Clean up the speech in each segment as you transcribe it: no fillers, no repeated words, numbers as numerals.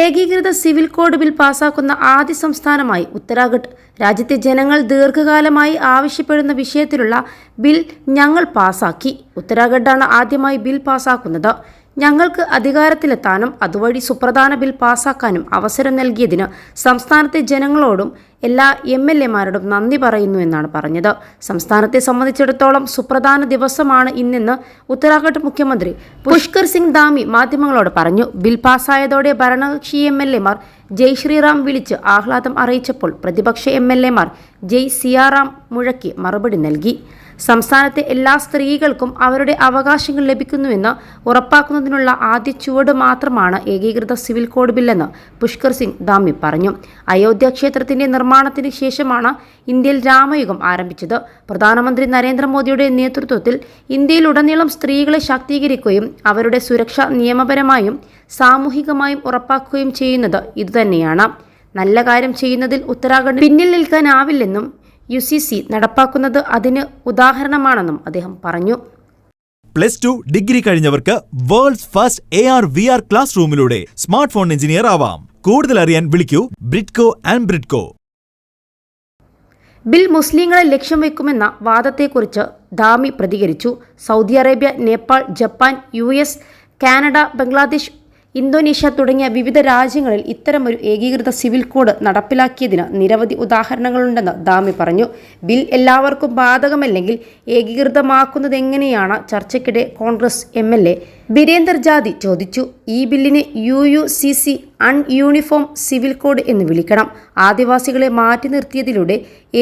ഏകീകൃത civil code bill പാസാക്കുന്ന ആദ്യ സംസ്ഥാനമായി ഉത്തരാഖണ്ഡ്. രാജ്യത്തെ ജനങ്ങൾ ദീർഘകാലമായി ആവശ്യപ്പെടുന്ന വിഷയത്തിലുള്ള ബിൽ ഞങ്ങൾ പാസാക്കി. ഉത്തരാഖണ്ഡാണ് ആദ്യമായി ബിൽ പാസാക്കുന്നത്. ഞങ്ങൾക്ക് അധികാരത്തിലെത്താനും അതുവഴി സുപ്രധാന ബിൽ പാസാക്കാനും അവസരം നൽകിയതിന് സംസ്ഥാനത്തെ ജനങ്ങളോടും എല്ലാ MLAമാരോടും നന്ദി പറയുന്നു എന്നാണ് പറഞ്ഞത്. സംസ്ഥാനത്തെ സംബന്ധിച്ചിടത്തോളം സുപ്രധാന ദിവസമാണ് ഇന്നെന്ന് ഉത്തരാഖണ്ഡ് മുഖ്യമന്ത്രി പുഷ്കർ സിംഗ് ധാമി മാധ്യമങ്ങളോട് പറഞ്ഞു. ബിൽ പാസായതോടെ ഭരണകക്ഷി MLAമാർ ജയ് ശ്രീറാം വിളിച്ച് ആഹ്ലാദം അറിയിച്ചപ്പോൾ പ്രതിപക്ഷ MLAമാർ ജയ് സിയാറാം മുഴക്കി മറുപടി നൽകി. സംസ്ഥാനത്തെ എല്ലാ സ്ത്രീകൾക്കും അവരുടെ അവകാശങ്ങൾ ലഭിക്കുന്നുവെന്ന് ഉറപ്പാക്കുന്നതിനുള്ള ആദ്യ ചുവട് മാത്രമാണ് ഏകീകൃത സിവിൽ കോഡ് ബില്ലെന്ന് പുഷ്കർ സിംഗ് ധാമി പറഞ്ഞു. അയോധ്യ ക്ഷേത്രത്തിന്റെ നിർമ്മാണത്തിന് ശേഷമാണ് ഇന്ത്യയിൽ രാമയുഗം ആരംഭിച്ചത്. പ്രധാനമന്ത്രി നരേന്ദ്രമോദിയുടെ നേതൃത്വത്തിൽ ഇന്ത്യയിലുടനീളം സ്ത്രീകളെ ശാക്തീകരിക്കുകയും അവരുടെ സുരക്ഷ നിയമപരമായും സാമൂഹികമായും ഉറപ്പാക്കുകയും ചെയ്യുന്നത് ഇതുതന്നെയാണ്. നല്ല കാര്യം ചെയ്യുന്നതിൽ ഉത്തരാഖണ്ഡ് പിന്നിൽ നിൽക്കാനാവില്ലെന്നും UCC നടപ്പാക്കുന്നത് അതിന് ഉദാഹരണമാണെന്നും അദ്ദേഹം പറഞ്ഞു. +2 ഡിഗ്രി കഴിഞ്ഞവർക്ക് വേൾഡ്സ് ഫസ്റ്റ് AR/VR ക്ലാസ് റൂമിലൂടെ സ്മാർട്ട് ഫോൺ എഞ്ചിനീയർ ആവാം. കൂടുതൽ അറിയാൻ വിളിക്കൂ ബ്രിഡ്കോ ആൻഡ് ബ്രിഡ്കോ. ബിൽ മുസ്ലിങ്ങളെ ലക്ഷ്യം വെക്കുമെന്ന വാദത്തെക്കുറിച്ച് ധാമി പ്രതികരിച്ചു. Saudi Arabia, Nepal, Japan, US, Canada, Bangladesh, Indonesia തുടങ്ങിയ വിവിധ രാജ്യങ്ങളിൽ ഇത്തരമൊരു ഏകീകൃത സിവിൽ കോഡ് നടപ്പിലാക്കിയതിന് നിരവധി ഉദാഹരണങ്ങളുണ്ടെന്ന് ധാമി പറഞ്ഞു. ബിൽ എല്ലാവർക്കും ബാധകമല്ലെങ്കിൽ ഏകീകൃതമാക്കുന്നതെങ്ങനെയാണ് ചർച്ചയ്ക്കിടെ കോൺഗ്രസ് MLA ബിരേന്ദർ ജാദി ചോദിച്ചു. ഈ ബില്ലിന് UUCC അൺയൂണിഫോം സിവിൽ കോഡ് എന്ന് വിളിക്കണം. ആദിവാസികളെ മാറ്റി നിർത്തിയതിലൂടെ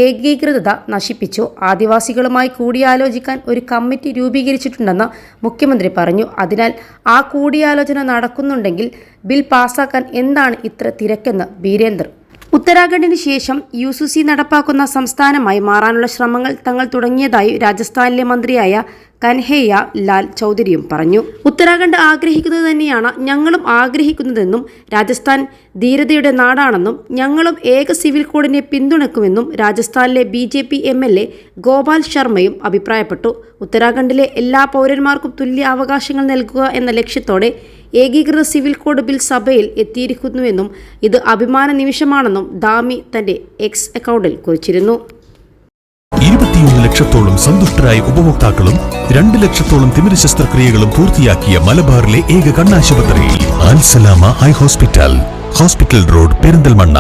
ഏകീകൃതത നശിപ്പിച്ചു. ആദിവാസികളുമായി കൂടിയാലോചിക്കാൻ ഒരു കമ്മിറ്റി രൂപീകരിച്ചിട്ടുണ്ടെന്ന് മുഖ്യമന്ത്രി പറഞ്ഞു. അതിനാൽ ആ കൂടിയാലോചന നടക്കുന്നുണ്ടെങ്കിൽ ബിൽ പാസാക്കാൻ എന്താണ് ഇത്ര തിരക്കെന്ന് ബീരേന്ദർ. ഉത്തരാഖണ്ഡിന് ശേഷം UCC നടപ്പാക്കുന്ന സംസ്ഥാനമായി മാറാനുള്ള ശ്രമങ്ങൾ തങ്ങൾ തുടങ്ങിയതായി രാജസ്ഥാനിലെ മന്ത്രിയായ കൻഹയ്യ ലാൽ ചൗധരിയും പറഞ്ഞു. ഉത്തരാഖണ്ഡ് ആഗ്രഹിക്കുന്നത് തന്നെയാണ് ഞങ്ങളും ആഗ്രഹിക്കുന്നതെന്നും രാജസ്ഥാൻ ധീരതയുടെ നാടാണെന്നും ഞങ്ങളും ഏക സിവിൽ കോഡിനെ പിന്തുണക്കുമെന്നും രാജസ്ഥാനിലെ BJP MLA ഗോപാൽ ശർമ്മയും അഭിപ്രായപ്പെട്ടു. ഉത്തരാഖണ്ഡിലെ എല്ലാ പൗരന്മാർക്കും തുല്യ അവകാശങ്ങൾ നൽകുക എന്ന ലക്ഷ്യത്തോടെ ഏകീകൃത സിവിൽ കോഡ് ബിൽ സഭയിൽ എത്തിയിരിക്കുന്നുവെന്നും ഇത് അഭിമാന നിമിഷമാണെന്നും ധാമി തന്റെ X അക്കൗണ്ടിൽ കുറിച്ചിരുന്നു. 21 ലക്ഷത്തോളം സന്തുഷ്ടരായ ഉപഭോക്താക്കളും 2 ലക്ഷത്തോളം തിമിര ശസ്ത്രക്രിയകളും പൂർത്തിയാക്കിയ മലബാറിലെ ഏക കണ്ണാശുപത്രി അൽ സലാമ ഹൈ ഹോസ്പിറ്റൽ റോഡ്, പെരിന്തൽമണ്ണ.